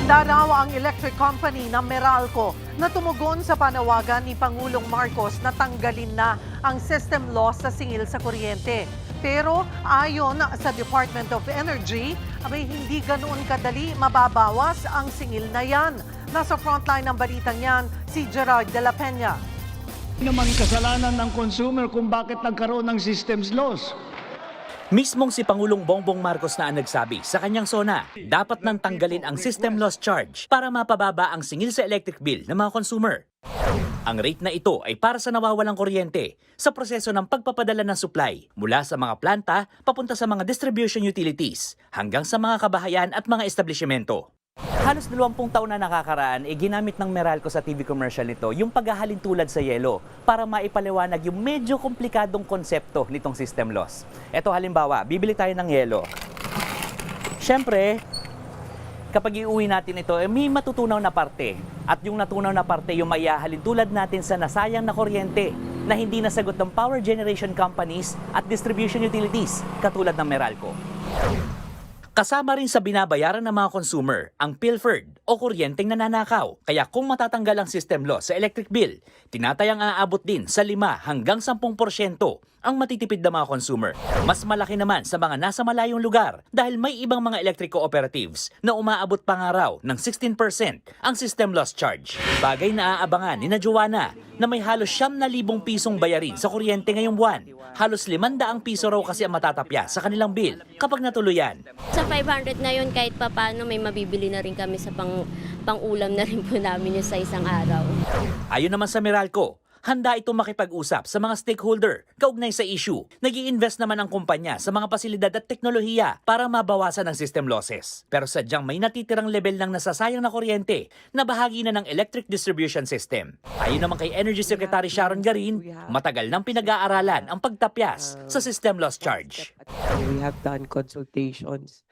Handa raw ang electric company ng Meralco na tumugon sa panawagan ni Pangulong Marcos na tanggalin na ang system loss sa singil sa kuryente. Pero ayon sa Department of Energy, hindi ganoon kadali mababawas ang singil na yan. Nasa frontline ng balitang yan, si Gerard de la Peña. Naman kasalanan ng consumer kung bakit nagkaroon ng systems loss. Mismong si Pangulong Bongbong Marcos na ang nagsabi sa kanyang SONA, dapat nang tanggalin ang system loss charge para mapababa ang singil sa electric bill ng mga consumer. Ang rate na ito ay para sa nawawalang kuryente sa proseso ng pagpapadala ng supply mula sa mga planta papunta sa mga distribution utilities hanggang sa mga kabahayan at mga establishmento. Halos 20 taon na nakakaraan, ginamit ng Meralco sa TV commercial nito yung paghahalin tulad sa yelo para maipaliwanag yung medyo komplikadong konsepto nitong system loss. Ito halimbawa, bibili tayo ng yelo. Siyempre, kapag iuwi natin ito, may matutunaw na parte. At yung natunaw na parte, yung maihahalin tulad natin sa nasayang na kuryente na hindi nasagot ng power generation companies at distribution utilities katulad ng Meralco. Kasama rin sa binabayaran ng mga consumer ang pilfered o kuryenteng nananakaw. Kaya kung matatanggal ang system loss sa electric bill, tinatayang aabot din sa 5 hanggang 10% ang matitipid ng mga consumer. Mas malaki naman sa mga nasa malayong lugar dahil may ibang mga electric cooperatives na umaabot pa nga raw ng 16% ang system loss charge. Bagay na aabangan ni Joanna na may halos 9,000 pisong bayarin sa kuryente ngayong buwan. Halos 500 piso raw kasi ang matatapya sa kanilang bill kapag natuluyan. Sa 500 na yun, kahit papano may mabibili na rin kami sa pang-ulam na rin po namin yun sa isang araw. Ayon naman sa Meralco, handa itong makipag-usap sa mga stakeholder kaugnay sa issue. Nag-i-invest naman ang kumpanya sa mga pasilidad at teknolohiya para mabawasan ang system losses. Pero sadyang may natitirang level ng nasasayang na kuryente na bahagi na ng electric distribution system. Ayon naman kay Energy Secretary Sharon Garin, matagal nang pinag-aaralan ang pagtapyas sa system loss charge. We have done consultations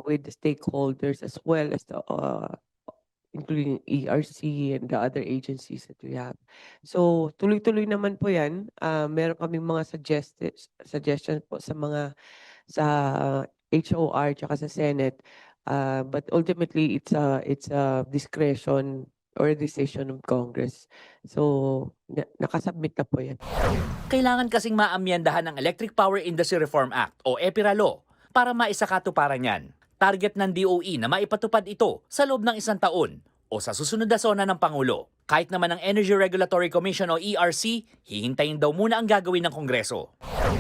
with the stakeholders as well as the including ERC and the other agencies that we have. So, tuloy-tuloy naman po yan. Meron kaming mga suggestions po sa HOR tsaka sa Senate. But ultimately, it's a discretion or a decision of Congress. So, nakasubmit na po yan. Kailangan kasing maamyendahan ng Electric Power Industry Reform Act o EPIRA Law para maisakatuparan yan. Target ng DOE na maipatupad ito sa loob ng 1 taon o sa susunod na SONA ng Pangulo. Kahit naman ang Energy Regulatory Commission o ERC, hihintayin daw muna ang gagawin ng Kongreso.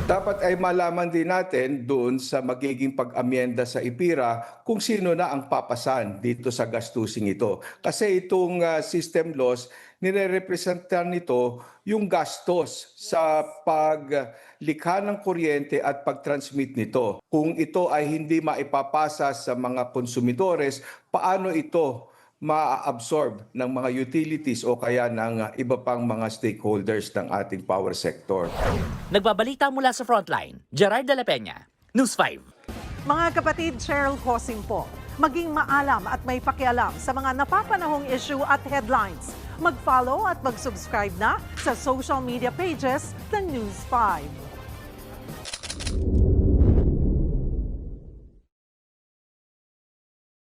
Dapat ay malaman din natin doon sa magiging pag-amyenda sa IPIRA kung sino na ang papasan dito sa gastusing ito. Kasi itong system loss, nire-representan nito yung gastos sa paglikha ng kuryente at pag-transmit nito. Kung ito ay hindi maipapasa sa mga konsumidores, paano ito ma-absorb ng mga utilities o kaya ng iba pang mga stakeholders ng ating power sector? Nagbabalita mula sa Frontline, Gerard de la Peña, News 5. Mga kapatid, Cheryl Cosing po. Maging maalam at may pakialam sa mga napapanahong issue at headlines. Mag-follow at mag-subscribe na sa social media pages ng News 5.